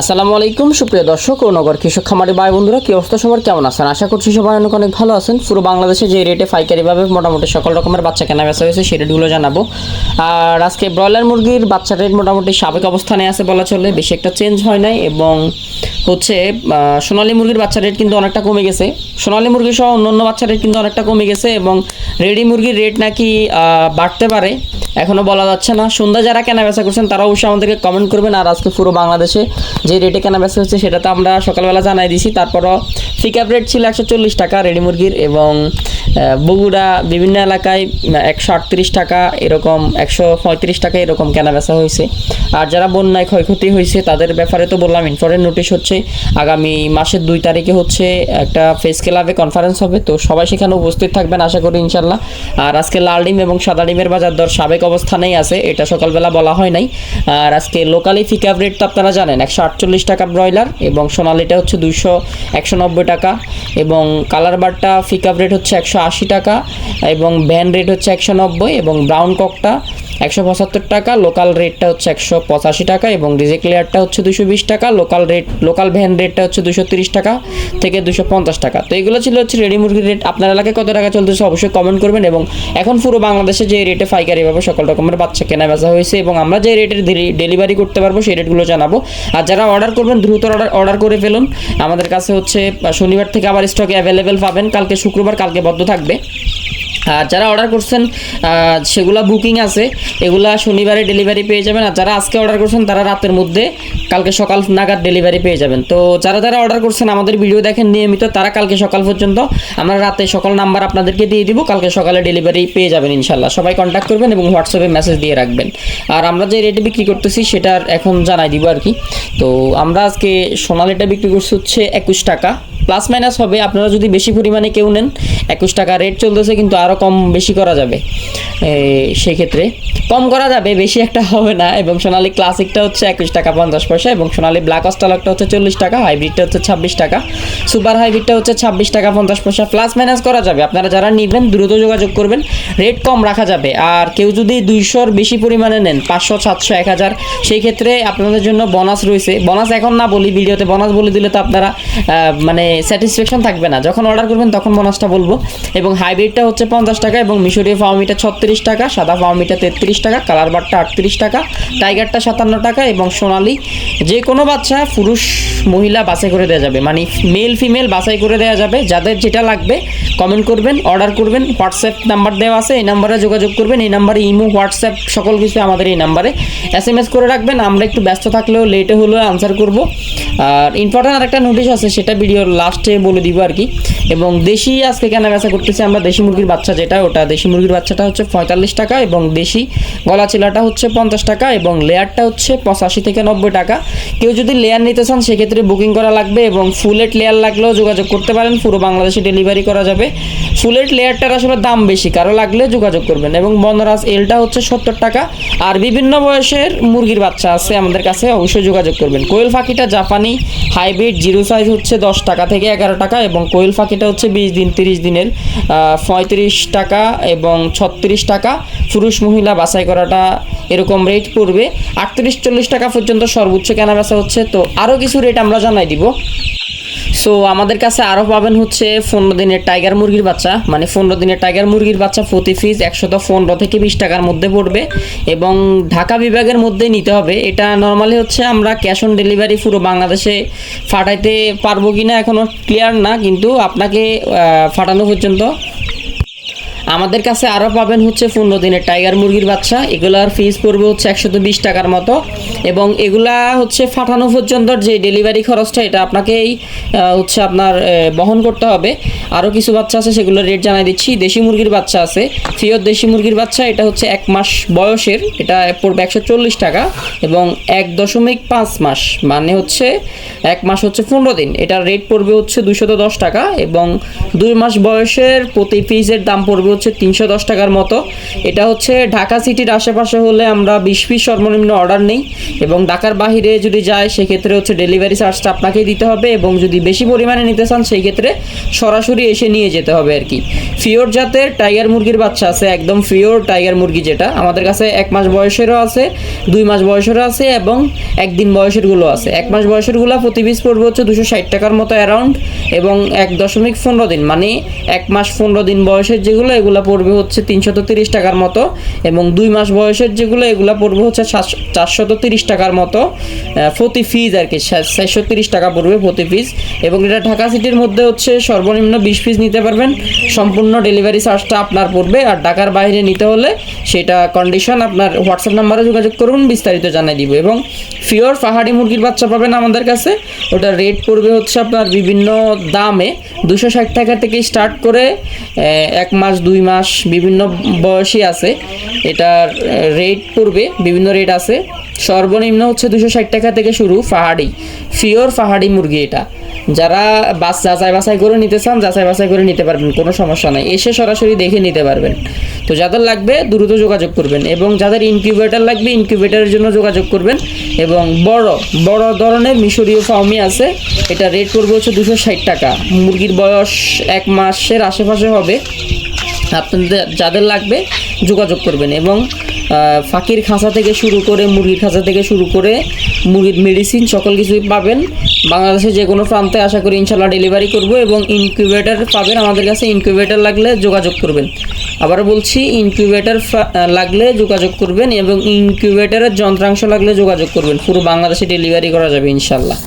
আসসালামু আলাইকুম সুপ্রিয় দর্শক ও নগর কৃষক খামারি ভাই বন্ধুরা, কি অবস্থা সবার, কেমন আছেন? আশা করছি সবাই অনেক ভালো আছেন। পুরো বাংলাদেশে যে রেটে পাইকারিভাবে মোটামুটি সকল রকমের বাচ্চা কেনা বেচা হয়েছে সেই রেটগুলো জানাবো। আর আজকে ব্রয়লার মুরগির বাচ্চা রেট মোটামুটি সাবেক অবস্থানে আছে বলা চলে, বেশি একটা চেঞ্জ হয় নাই। এবং হচ্ছে সোনালী মুরগির বাচ্চা রেট কিন্তু অনেকটা কমে গেছে, সোনালী মুরগি সহ অন্য বাচ্চা রেট কিন্তু অনেকটা কমে গেছে। এবং রেডি মুরগির রেট নাকি বাড়তে পারে, এখনও বলা যাচ্ছে না। সন্ধ্যা যারা কেনা বেচা করছেন তারা অবশ্যই আমাদেরকে কমেন্ট করবেন। আর আজকে পুরো বাংলাদেশে যে রেটে কেনা বেচা হচ্ছে সেটা তো আমরা সকালবেলা জানাই দিছি। তারপরও পিকআপ রেট ছিল 140 টাকা রেডি মুরগির, এবং বগুড়া বিভিন্ন এলাকায় 138 টাকা, এরকম 135 টাকা এরকম কেনা বেচা হয়েছে। আর যারা বন্যায় ক্ষয়ক্ষতি হয়েছে তাদের ব্যাপারে তো বললাম, ইনফরেন্ট নোটিশ হচ্ছে আগামী মাসের 2 তারিখে হচ্ছে একটা ফেস ক্লাবে কনফারেন্স হবে, তো সবাই সেখানে উপস্থিত থাকবেন আশা করি ইনশাল্লাহ। আর আজকে লাল ডিম এবং সাদা ডিমের বাজার দর সাবেক অবস্থানেই আছে, এটা সকালবেলা বলা হয় নাই। আর আজকে লোকালি পিকআপ রেট তো আপনারা জানেন 148 টাকা ব্রয়লার, এবং সোনালিটা হচ্ছে 190 টাকা, এবং কালার বারটা পিকআপ রেট হচ্ছে 180 টাকা, এবং ভ্যান রেট হচ্ছে 190, এবং ব্রাউন ককটা 175 টাকা, লোকাল রেটটা হচ্ছে 185 টাকা, এবং রিজেক্ট লেয়ারটা হচ্ছে 220 টাকা, লোকাল ভ্যান রেটটা হচ্ছে 230 টাকা থেকে 250 টাকা। তো এগুলো ছিল হচ্ছে রেডি মুরগির রেট। আপনার এলাকায় কত টাকা চলতেছে অবশ্যই কমেন্ট করবেন। এবং এখন পুরো বাংলাদেশে যে রেটে পাইকারিভাবে সকল রকমের বাচ্চা কেনা বেচা হয়েছে এবং আমরা যে রেটের ডেলিভারি করতে পারবো সেই রেটগুলো জানাবো। আর যারা অর্ডার করবেন দ্রুত অর্ডার করে ফেলুন, আমাদের কাছে হচ্ছে শনিবার থেকে আবার স্টকে অ্যাভেলেবেল পাবেন, কালকে শুক্রবার, কালকে বদ্ধ থাকবে। আর যারা অর্ডার করছেন সেগুলা বুকিং আছে, এগুলা শনিবারে ডেলিভারি পেয়ে যাবেন। আর যারা আজকে অর্ডার করছেন তারা রাতের মধ্যে কালকে সকাল নাগাদ ডেলিভারি পেয়ে যাবেন। তো যারা অর্ডার করছেন আমাদের ভিডিও দেখেন নিয়মিত, তারা কালকে সকাল পর্যন্ত, আমরা রাতে সকাল নাম্বার আপনাদেরকে দিয়ে দিব, কালকে সকালে ডেলিভারি পেয়ে যাবেন ইনশাল্লাহ। সবাই কন্ট্যাক্ট করবেন এবং হোয়াটসঅ্যাপে মেসেজ দিয়ে রাখবেন। আর আমরা যে রেটে বিক্রি করতেছি সেটার এখন জানাই দিব আর কি। তো আমরা আজকে সোনালিটা বিক্রি করছি হচ্ছে 21 টাকা, প্লাস মাইনাস হবে। আপনারা যদি বেশি পরিমাণে কেউ নেন 21 টাকা রেট চলতেছে, কিন্তু আরও কম বেশি করা যাবে, সেই ক্ষেত্রে কম করা যাবে, বেশি একটা হবে না। এবং সোনালি ক্লাসিকটা হচ্ছে 21 টাকা 50 পয়সা, এবং সোনালি ব্ল্যাক অস্টালকটা হচ্ছে 40 টাকা, হাইব্রিডটা হচ্ছে 26 টাকা, সুপার হাইব্রিডটা হচ্ছে 26 টাকা 50 পয়সা। প্লাস মাইনাস করা যাবে, আপনারা যারা নেবেন দ্রুত যোগাযোগ করবেন, রেট কম রাখা যাবে। আর কেউ যদি 200-র বেশি পরিমাণে নেন, 500, 700, 1000, সেই ক্ষেত্রে আপনাদের জন্য বোনাস রয়েছে। বোনাস এখন না বলি, ভিডিওতে বোনাস বলে দিলে তো আপনারা মানে স্যাটিসফ্যাকশন থাকবে না। যখন অর্ডার করবেন তখন বোনাসটা বলবো। এবং হাইব্রিডটা হচ্ছে 50 টাকা, এবং মিশরীয় ফার্মিটা 36 টাকা, সাদা ফার্মিটা 33 টাকা, কালার বারটা 38 টাকা, টাইগারটা 57 টাকা, এবং সোনালি যে কোনো বাচ্চা পুরুষ মহিলা বাছাই করে দেওয়া যাবে, মানে মেল ফিমেল বাছাই করে দেওয়া যাবে। যাদের যেটা লাগবে কমেন্ট করবেন, অর্ডার করবেন, হোয়াটসঅ্যাপ নাম্বার দেওয়া আছে, এই নাম্বারে যোগাযোগ করবেন। এই নাম্বারে ইমো, হোয়াটসঅ্যাপ সকল কিছু আমাদের এই নাম্বারে SMS করে রাখবেন। আমরা একটু ব্যস্ত থাকলেও লেটে হলেও আনসার করব। আর ইম্পর্টেন্ট আরেকটা নোটিশ আছে, সেটা ভিডিওর লাস্টে বলে দিব আর কি। এবং দেশি আজকে কেনা বেচা করতেছি আমরা, দেশি মুরগির বাচ্চা যেটা, ওটা দেশি মুরগির বাচ্চাটা হচ্ছে 45 টাকা, এবং দেশি গলা চিলাটা হচ্ছে 50 টাকা, এবং লেয়ারটা হচ্ছে 85 থেকে 90 টাকা। কেউ যদি লেয়ার নিতে চান সেক্ষেত্রে বুকিং করা লাগবে, এবং ফুলেট লেয়ার লাগলেও যোগাযোগ করতে পারেন, পুরো বাংলাদেশে ডেলিভারি করা যাবে। ফুলেট লেয়ারটার আসলে দাম বেশি, কারো লাগলে যোগাযোগ করবেন। এবং বনরাজ এলটা হচ্ছে 70 টাকা। আর বিভিন্ন বয়সের মুরগির বাচ্চা আছে আমাদের কাছে, অবশ্যই যোগাযোগ করবেন। কোয়েল পাখিটা জাপানি হাইব্রিড জিরো সাইজ হচ্ছে 10 টাকা থেকে 11 টাকা, এবং কোয়েল পাখিটা হচ্ছে 20 দিন 30 দিনের 35 টাকা এবং 36 টাকা। পুরুষ মহিলা বাছাই করাটা এরকম রেট পড়বে 38-40 টাকা পর্যন্ত সর্বোচ্চ কেনা বেচা হচ্ছে। তো আরও কিছু রেট আমরা জানাই দিব। সো আমাদের কাছে আরও পাবেন হচ্ছে 15 দিনের টাইগার মুরগির বাচ্চা, মানে 15 দিনের টাইগার মুরগির বাচ্চা প্রতি পিস 115 থেকে 20 টাকার মধ্যে পড়বে, এবং ঢাকা বিভাগের মধ্যে নিতে হবে। এটা নর্মালি হচ্ছে আমরা ক্যাশ অন ডেলিভারি পুরো বাংলাদেশে পাঠাইতে পারবো কিনা এখনও ক্লিয়ার না, কিন্তু আপনাকে পাঠানো পর্যন্ত আমাদের কাছে আরও পাবেন হচ্ছে 15 দিনের টাইগার মুরগির বাচ্চা। এগুলার ফিস পড়বে হচ্ছে 120 টাকার মতো, এবং এগুলা হচ্ছে ফাটানো পর্যন্ত যে ডেলিভারি খরচটা এটা আপনাকেই হচ্ছে আপনার বহন করতে হবে। আরও কিছু বাচ্চা আছে সেগুলোর রেট জানাই দিচ্ছি। দেশি মুরগির বাচ্চা আছে, পিওর দেশি মুরগির বাচ্চা, এটা হচ্ছে 1 মাস বয়সের, এটা পড়বে 140 টাকা, এবং 1.5 মাস মানে হচ্ছে 1 মাস হচ্ছে 15 দিন, এটার রেট পড়বে হচ্ছে 210 টাকা, এবং 2 মাস বয়সের প্রতি পিসের দাম পড়বে হচ্ছে 310 টাকার মতো। এটা হচ্ছে ঢাকা সিটির আশেপাশে হলে আমরা 20 পিস সর্বনিম্ন অর্ডার নেই, এবং ঢাকার বাইরে যদি যায় সেক্ষেত্রে হচ্ছে ডেলিভারি চার্জটা আপনাকেই দিতে হবে, এবং যদি বেশি পরিমাণে নিতে চান সেই ক্ষেত্রে সরাসরি এসে নিয়ে যেতে হবে আর কি। ফিওর জাতের টাইগার মুরগির বাচ্চা আছে, একদম ফিওর টাইগার মুরগি, যেটা আমাদের কাছে 1 মাস বয়সেরও আছে, 2 মাস বয়সেরও আছে, এবং 1 দিন বয়সেরগুলো আছে। 1 মাস বয়সেরগুলো প্রতি পিস পড়বে হচ্ছে 260 টাকার মতো অ্যারাউন্ড, এবং 1.15 দিন মানে 1 মাস 15 দিন বয়সের যেগুলো এগুলো পড়বে হচ্ছে 330 টাকার মতো, এবং 2 মাস বয়সের যেগুলো এগুলো পড়বে হচ্ছে 430 টাকার মতো প্রতি পিস আর কি, 430 টাকা পড়বে প্রতি পিস। এবং এটা ঢাকা সিটির মধ্যে হচ্ছে সর্বনিম্ন 20 পিস নিতে পারবেন, সম্পূর্ণ ডেলিভারি চার্জটা আপনার পড়বে। আর ঢাকার বাইরে নিতে হলে সেটা কন্ডিশন আপনার হোয়াটসঅ্যাপ নাম্বারে যোগাযোগ করুন, বিস্তারিত জানিয়ে দিব। এবং ফিওর পাহাড়ি মুরগির বাচ্চা পাবেন আমাদের কাছে, ওটার রেট পড়বে হচ্ছে আপনার বিভিন্ন দামে 260 টাকা থেকে স্টার্ট করে 1 মাস 2 মাস বিভিন্ন বয়সী আছে, এটার রেট পড়বে বিভিন্ন রেট আছে। সর্বনিম্ন হচ্ছে 260 টাকা থেকে শুরু পাহাড়ি, ফিওর পাহাড়ি মুরগি। এটা যারা যাচাই বাছাই করে নিতে চান যাচাই বাছাই করে নিতে পারবেন, কোনো সমস্যা নাই, এসে সরাসরি দেখে নিতে পারবেন। তো যাদের লাগবে দ্রুত যোগাযোগ করবেন, এবং যাদের ইনকিউবেটর লাগবে ইনকিউবেটরের জন্য যোগাযোগ করবেন। এবং বড় ধরনের মিশরীয় ফার্মি আছে, এটা রেট পড়বে হচ্ছে 260 টাকা। মুরগির বয়স 1 মাসের আশেপাশে হবে। আপনাদের যাদের লাগবে যোগাযোগ করবেন। এবং ফাঁকির খাঁচা থেকে শুরু করে মুরগির খাঁচা থেকে শুরু করে মুরগির মেডিসিন সকল কিছুই পাবেন বাংলাদেশে যে কোনো প্রান্তে, আশা করি ইনশাল্লাহ ডেলিভারি করব। এবং ইনকিউবেটর পাবেন আমাদের কাছে, ইনকিউবেটর লাগলে যোগাযোগ করবেন। আবার বলছি, ইনকিউবেটর লাগলে যোগাযোগ করবেন, এবং ইনকিউবেটরের যন্ত্রাংশ লাগলে যোগাযোগ করবেন, পুরো বাংলাদেশে ডেলিভারি করা যাবে ইনশাল্লাহ।